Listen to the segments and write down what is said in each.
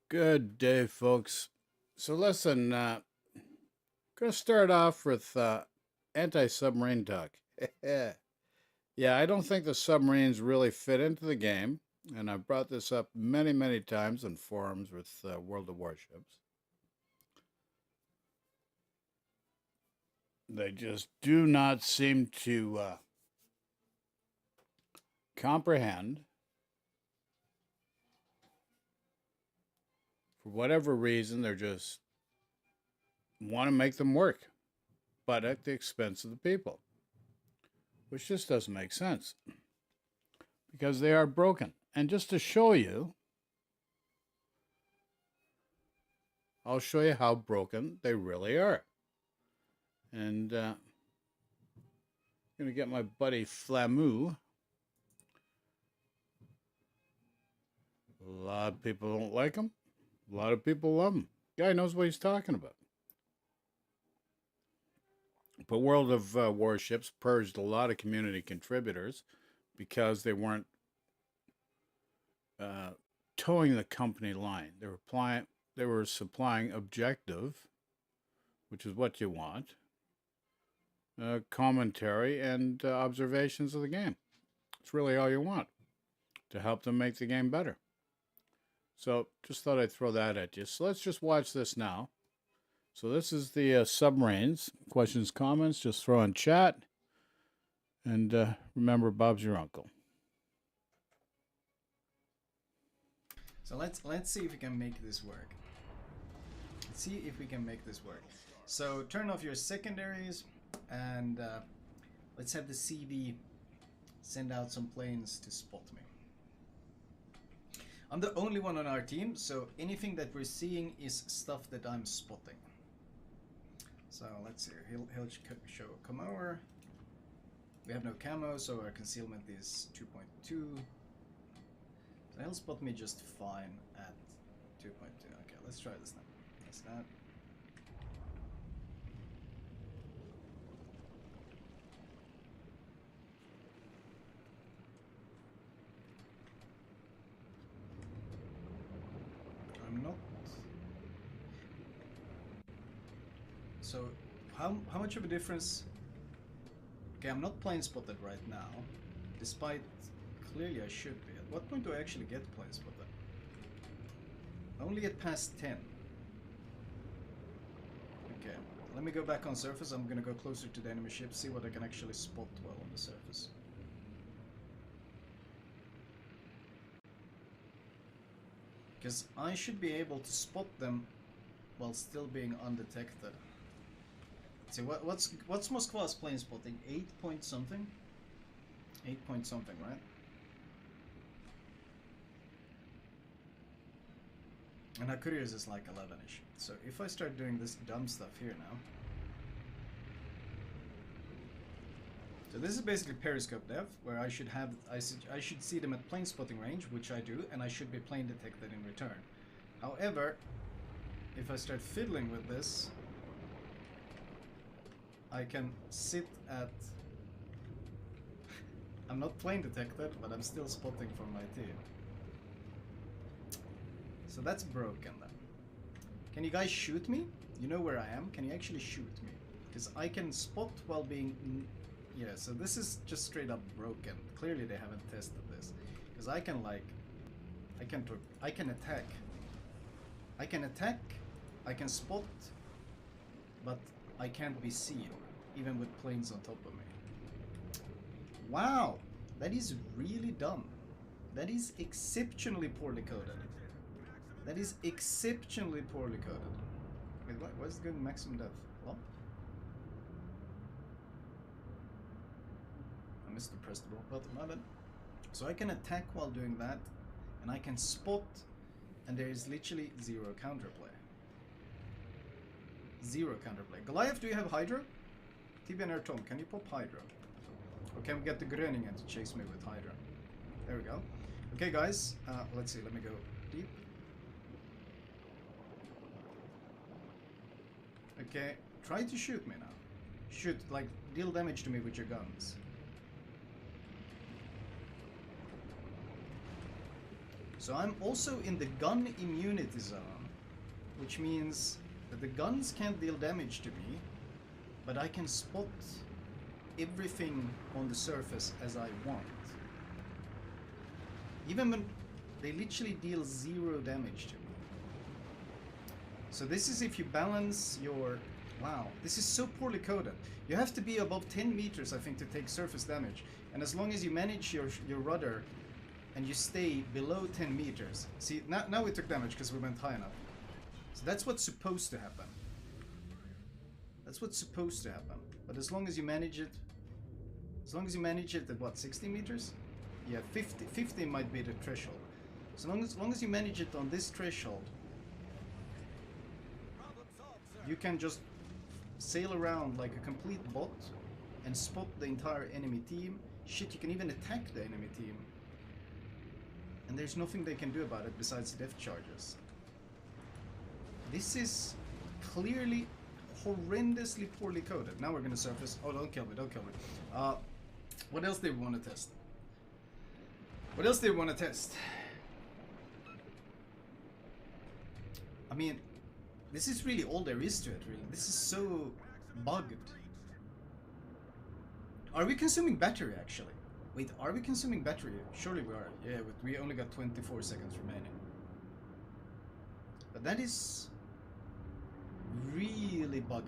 Good day, folks. So listen, gonna start off with anti-submarine talk. Yeah, I don't think the submarines really fit into the game, and I've brought this up many, many times in forums with World of Warships. They just do not seem to comprehend, for whatever reason. They're just want to make them work, but at the expense of the people, which just doesn't make sense because they are broken. And just to show you, I'll show you how broken they really are. And I'm going to get my buddy Flamu. A lot of people don't like him. A lot of people love him. Guy knows what he's talking about. But World of Warships purged a lot of community contributors because they weren't uh, towing the company line. They were supplying objective, which is what you want, commentary and observations of the game. It's really all you want to help them make the game better. So just thought I'd throw that at you. So let's just watch this now. So this is the submarines. Questions, comments, just throw in chat. And remember, Bob's your uncle. So let's see if we can make this work. Let's see if we can make this work. So turn off your secondaries and let's have the CV send out some planes to spot me. I'm the only one on our team, so anything that we're seeing is stuff that I'm spotting. So let's see, he'll come over. We have no camo, so our concealment is 2.2. So he'll spot me just fine at 2.2. Okay, let's try this now. That's that. I'm not. So how much of a difference? Okay, I'm not plane spotted right now, despite clearly I should be. At what point do I actually get plane spotted? Only at past 10. Okay, let me go back on surface. I'm gonna go closer to the enemy ship, see what I can actually spot well on the surface. Because I should be able to spot them while still being undetected. See, what's Moskva's plane spotting? 8 point something? 8 point something, right? And Hakuri's is like 11-ish. So if I start doing this dumb stuff here now. So this is basically periscope dev, where I should see them at plane spotting range, which I do, and I should be plane detected in return. However, if I start fiddling with this, I can sit at... I'm not plane detected, but I'm still spotting from my team. So that's broken then. Can you guys shoot me? You know where I am? Can you actually shoot me? Because I can spot while being... Yeah, so this is just straight up broken. Clearly they haven't tested this. Because I can like... I can attack. I can attack, I can spot, but I can't be seen, even with planes on top of me. Wow! That is really dumb. That is exceptionally poorly coded. That is exceptionally poorly coded. Wait, why is it going maximum depth? Well, I missed the press the wrong button, my bad. So I can attack while doing that, and I can spot, and there is literally zero counterplay. Zero counterplay. Goliath, do you have Hydra? TBNR Tom, can you pop Hydra? Or can we get the Gröningen to chase me with Hydra? There we go. Okay guys, let's see, let me go deep. Okay, try to shoot me now. Shoot, like, deal damage to me with your guns. So I'm also in the gun immunity zone, which means that the guns can't deal damage to me, but I can spot everything on the surface as I want. Even when they literally deal 0 damage to me. So this is if you balance your... Wow, this is so poorly coded. You have to be above 10 meters, I think, to take surface damage. And as long as you manage your rudder and you stay below 10 meters... See, now we took damage because we went high enough. So that's what's supposed to happen. That's what's supposed to happen. But as long as you manage it... As long as you manage it at what, 60 meters? Yeah, 50 might be the threshold. So long as you manage it on this threshold, you can just sail around like a complete bot and spot the entire enemy team. Shit, you can even attack the enemy team. And there's nothing they can do about it besides depth charges. This is clearly horrendously poorly coded. Now we're gonna surface. Oh, don't kill me, don't kill me. What else do we want to test? What else do we want to test? I mean, this is really all there is to it, really. This is so bugged. Are we consuming battery, actually? Wait, are we consuming battery? Surely we are. Yeah, but we only got 24 seconds remaining. But that is really buggy.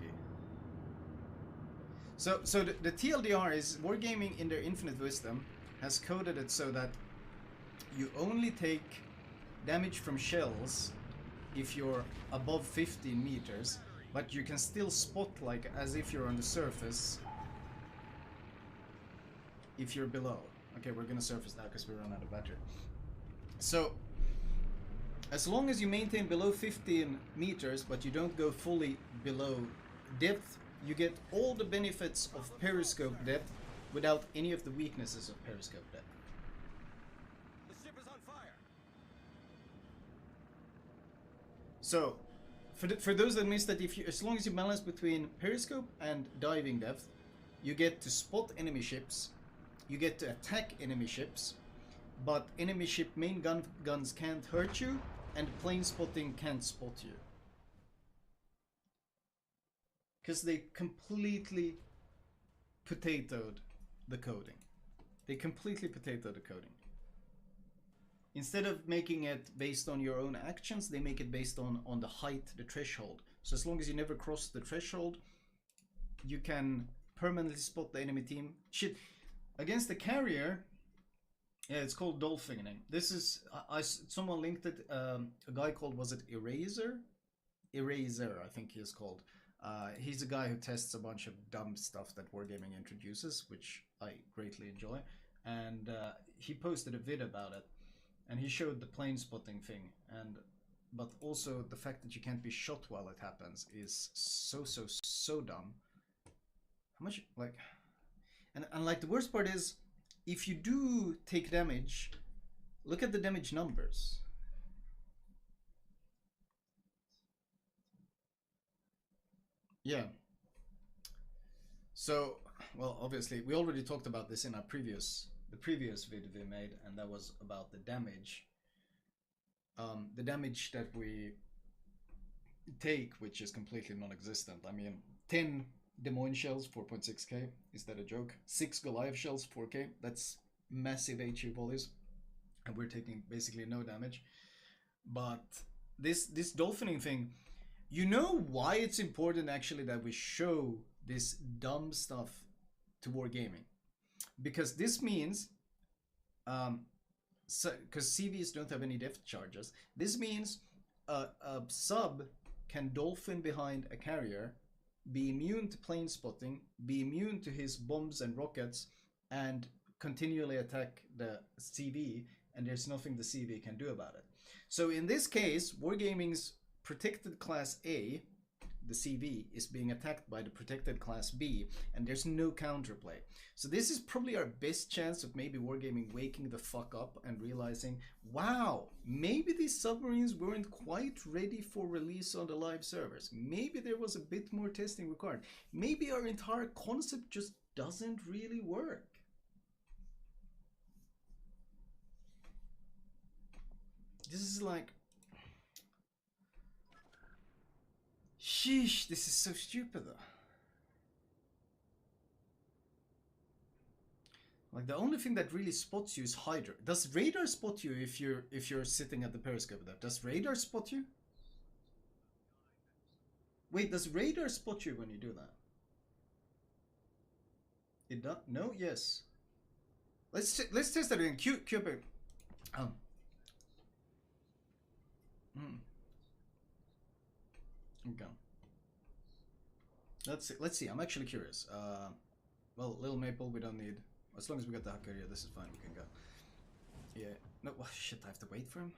So the TLDR is Wargaming in their infinite wisdom has coded it so that you only take damage from shells if you're above 15 meters, but you can still spot like as if you're on the surface if you're below. Okay, we're gonna surface now because we run out of battery. So as long as you maintain below 15 meters, but you don't go fully below depth, you get all the benefits of periscope depth without any of the weaknesses of periscope depth. The ship is on fire. So, for those that missed that, as long as you balance between periscope and diving depth, you get to spot enemy ships, you get to attack enemy ships, but enemy ship main guns can't hurt you, and plane spotting can't spot you. Because they completely potatoed the coding. They completely potatoed the coding. Instead of making it based on your own actions, they make it based on the height, the threshold. So as long as you never cross the threshold, you can permanently spot the enemy team. Shit, against the carrier, yeah, it's called dolphining. This is, someone linked it, a guy called, was it Eraser? Eraser, I think he is called. He's a guy who tests a bunch of dumb stuff that Wargaming introduces, which I greatly enjoy. And he posted a vid about it. And he showed the plane spotting thing. But also the fact that you can't be shot while it happens is so dumb. How much, like... And like the worst part is, if you do take damage, look at the damage numbers. Yeah. So, well, obviously, we already talked about this in our the previous video we made, and that was about the damage. The damage that we take, which is completely non-existent. I mean, 10 Des Moines shells, 4.6k. Is that a joke? 6 Goliath shells, 4k. That's massive HE volleys, and we're taking basically no damage. But this dolphining thing, you know why it's important actually that we show this dumb stuff to Wargaming? Because this means, because CVs don't have any depth charges, this means a sub can dolphin behind a carrier, be immune to plane spotting, be immune to his bombs and rockets, and continually attack the CV, and there's nothing the CV can do about it. So in this case, Wargaming's protected class A, the CV, is being attacked by the protected class B, and there's no counterplay. So this is probably our best chance of maybe Wargaming waking the fuck up and realizing, wow, maybe these submarines weren't quite ready for release on the live servers. Maybe there was a bit more testing required. Maybe our entire concept just doesn't really work. This is like... Sheesh, this is so stupid though. Like the only thing that really spots you is Hydra. Does radar spot you if you're sitting at the periscope there? Does radar spot you? Wait, does radar spot you when you do that? It does? No? Yes. Let's test that again. Cupid. Okay. Let's see. I'm actually curious. Well, Little Maple, we don't need. As long as we got the hacker here, this is fine. We can go. Yeah. No. Oh, shit. I have to wait for him.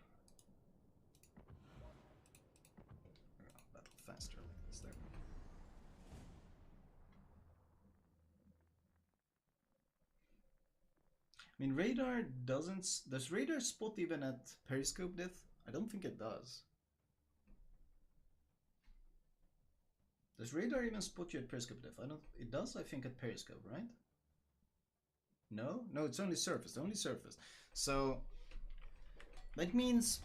Battle faster like this. There. I mean, radar doesn't. Does radar spot even at periscope depth? I don't think it does. Does radar even spot you at periscope depth? I don't. It does, I think, at periscope, right? No, no, it's only surface. Only surface. So that means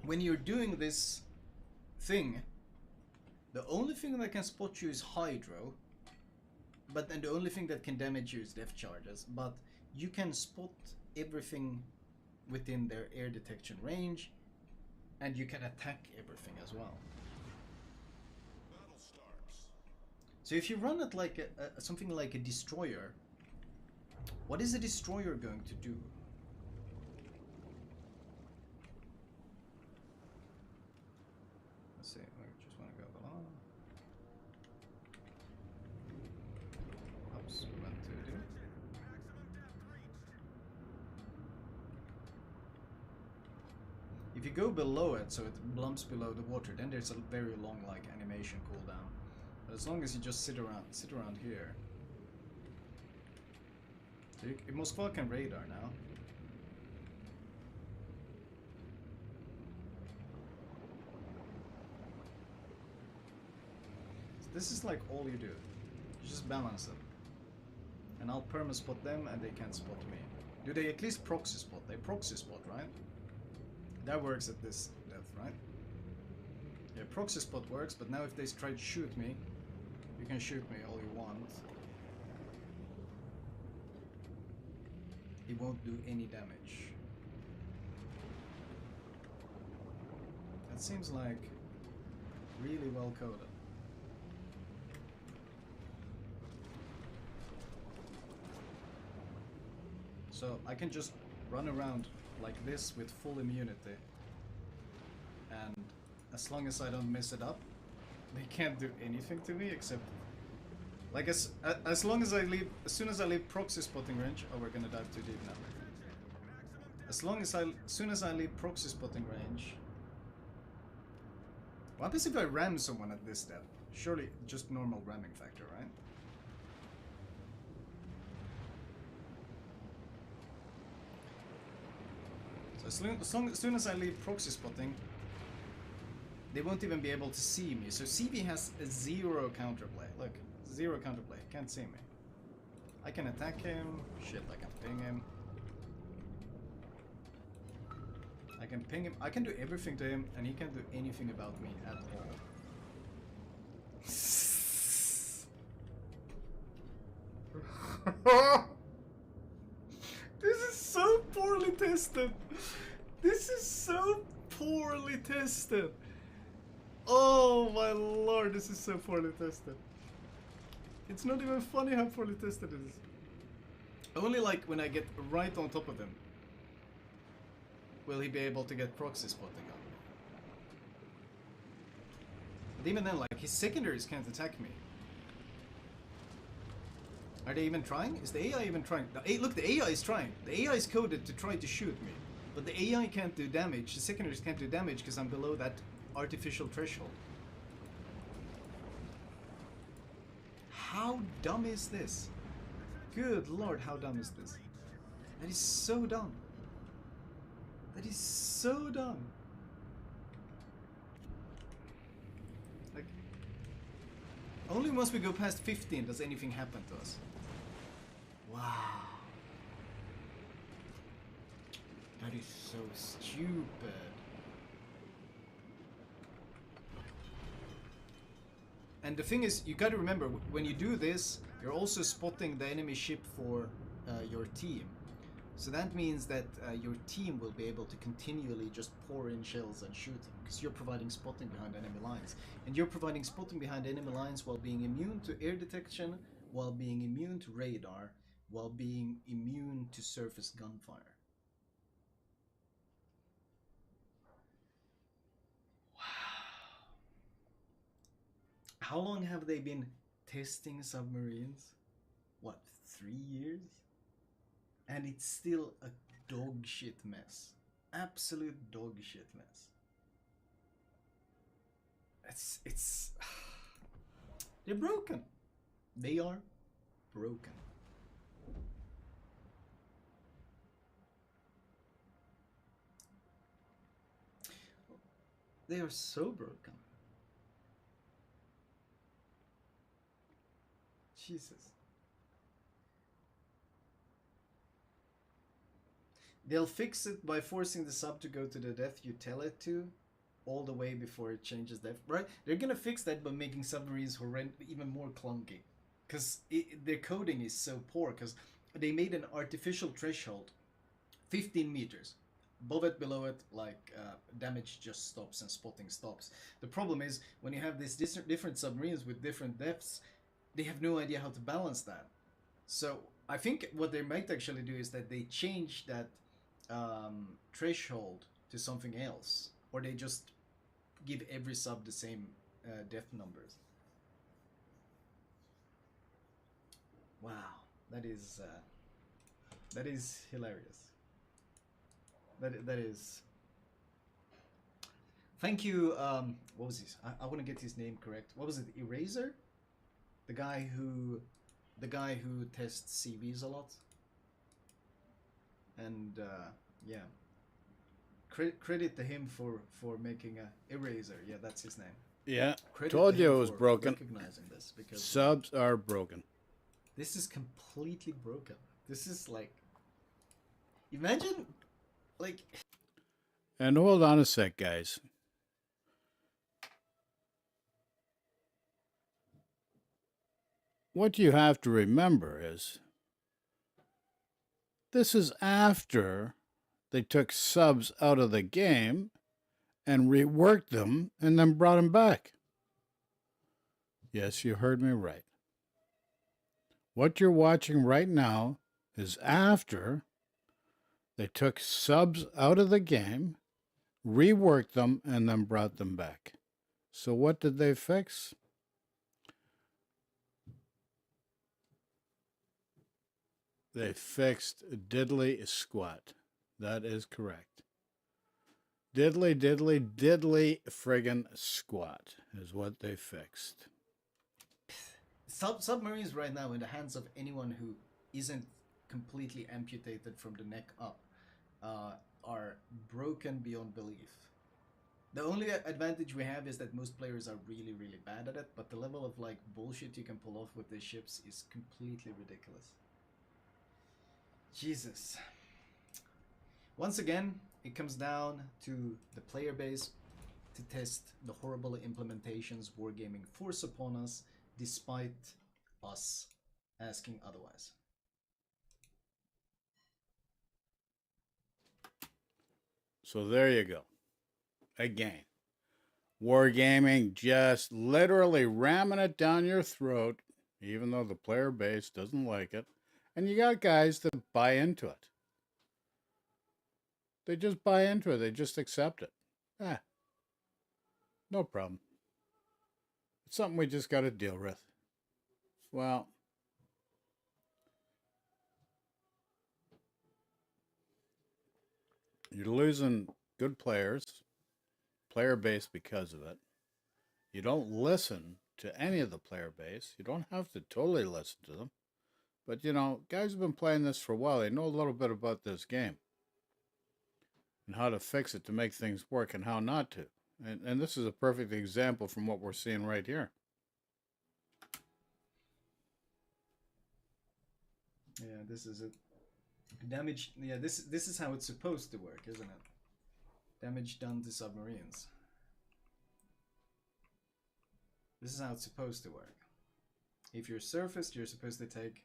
when you're doing this thing, the only thing that can spot you is hydro. But then the only thing that can damage you is depth charges. But you can spot everything within their air detection range, and you can attack everything as well. So if you run it like something like a destroyer, what is a destroyer going to do? Let's see, I just want to go below. Oops, we went to do. If you go below it, so it blumps below the water, then there's a very long like animation cooldown. But as long as you just sit around here. So Moskva can radar now. So this is like all you do. You just balance them. And I'll perma spot them and they can't spot me. Do they at least proxy spot? They proxy spot, right? That works at this depth, right? Yeah, proxy spot works, but now if they try to shoot me, you can shoot me all you want. It won't do any damage. That seems like really well coded. So I can just run around like this with full immunity, and as long as I don't mess it up, they can't do anything to me except like as long as I leave, as soon as I leave proxy spotting range. Oh, we're gonna dive too deep now. As soon as I leave proxy spotting range. What happens if I ram someone at this depth? Surely just normal ramming factor, right? So as soon as I leave proxy spotting, they won't even be able to see me. So CB has a 0 counterplay. Look, 0 counterplay. Can't see me. I can attack him. Shit, I can ping him. I can ping him. I can do everything to him, and he can't do anything about me at all. This is so poorly tested. This is so poorly tested. Oh my lord, this is so poorly tested. It's not even funny how poorly tested it is. Only like when I get right on top of him will he be able to get proxy spotting on me. But even then, like, his secondaries can't attack me. Are they even trying? Is the AI even trying? Look, the AI is trying. The AI is coded to try to shoot me. But the AI can't do damage. The secondaries can't do damage because I'm below that artificial threshold. How dumb is this? Good lord, how dumb is this? That is so dumb. That is so dumb. Like, only once we go past 15 does anything happen to us. Wow. That is so stupid. And the thing is, you got to remember, when you do this, you're also spotting the enemy ship for your team. So that means that your team will be able to continually just pour in shells and shoot them, because you're providing spotting behind enemy lines. And you're providing spotting behind enemy lines while being immune to air detection, while being immune to radar, while being immune to surface gunfire. How long have they been testing submarines? What, 3 years? And it's still a dog shit mess. Absolute dog shit mess. It's they're broken. They are broken. They are so broken. Jesus. They'll fix it by forcing the sub to go to the depth you tell it to, all the way before it changes depth, right? They're gonna fix that by making submarines even more clunky. Because their coding is so poor, because they made an artificial threshold, 15 meters. Above it, below it, like damage just stops and spotting stops. The problem is, when you have these different submarines with different depths, they have no idea how to balance that. So I think what they might actually do is that they change that threshold to something else, or they just give every sub the same depth numbers. Wow, that is hilarious. That is. Thank you. What was this? I want to get his name correct. What was it? Eraser, the guy who tests CVs a lot. And yeah, credit to him for making a Eraser. Yeah, that's his name. Yeah, Credit told to you him it was for broken. recognizing this, because Subs are broken. this is completely broken. This is like, imagine, like. And hold on a sec, guys. What you have to remember is this is after they took subs out of the game and reworked them and then brought them back. Yes, you heard me right. What you're watching right now is after they took subs out of the game, reworked them, and then brought them back. So what did they fix? They fixed diddly squat. That is correct. Diddly friggin' squat is what they fixed. Submarines right now in the hands of anyone who isn't completely amputated from the neck up are broken beyond belief. The only advantage we have is that most players are really, really bad at it, but the level of like bullshit you can pull off with these ships is completely ridiculous. Jesus. Once again, it comes down to the player base to test the horrible implementations Wargaming force upon us, despite us asking otherwise. So there you go. Again, Wargaming just literally ramming it down your throat, even though the player base doesn't like it. And you got guys that buy into it. They just buy into it. They just accept it. No problem. It's something we just got to deal with. Well, you're losing good players, player base because of it. You don't listen to any of the player base. You don't have to totally listen to them. But, you know, guys have been playing this for a while. They know a little bit about this game and how to fix it to make things work and how not to. And this is a perfect example from what we're seeing right here. Yeah, this is it. Damage. Yeah, this is how it's supposed to work, isn't it? Damage done to submarines. This is how it's supposed to work. If you're surfaced, you're supposed to take,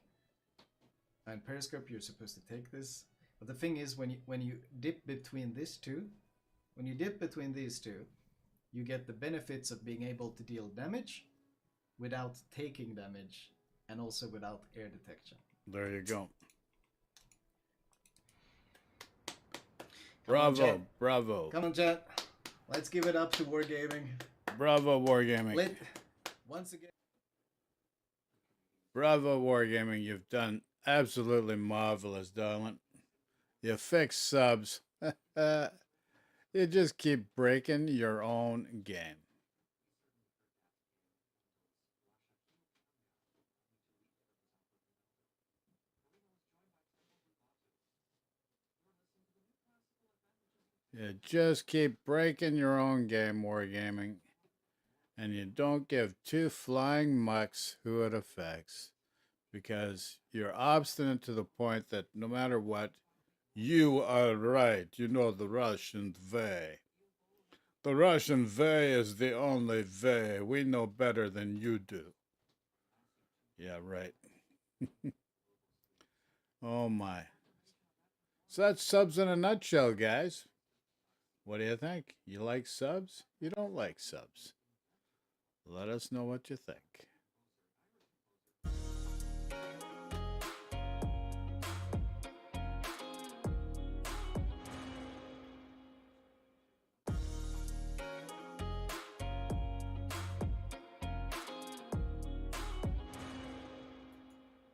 and periscope, you're supposed to take this. But the thing is, when you dip between these two, you get the benefits of being able to deal damage without taking damage, and also without air detection. There you go. Come on, Bravo, Jet. bravo. Come on, Jet. Let's give it up to Wargaming. Bravo, Wargaming. Once again. Bravo, Wargaming. You've done absolutely marvelous, darling. You fixed subs. You just keep breaking your own game. You just keep breaking your own game, Wargaming. And you don't give two flying mucks who it affects. Because you're obstinate to the point that no matter what, you are right. You know the Russian way. The Russian way is the only way. We know better than you do. Yeah, right. Oh my. So that's subs in a nutshell, guys. What do you think? You like subs? You don't like subs? Let us know what you think.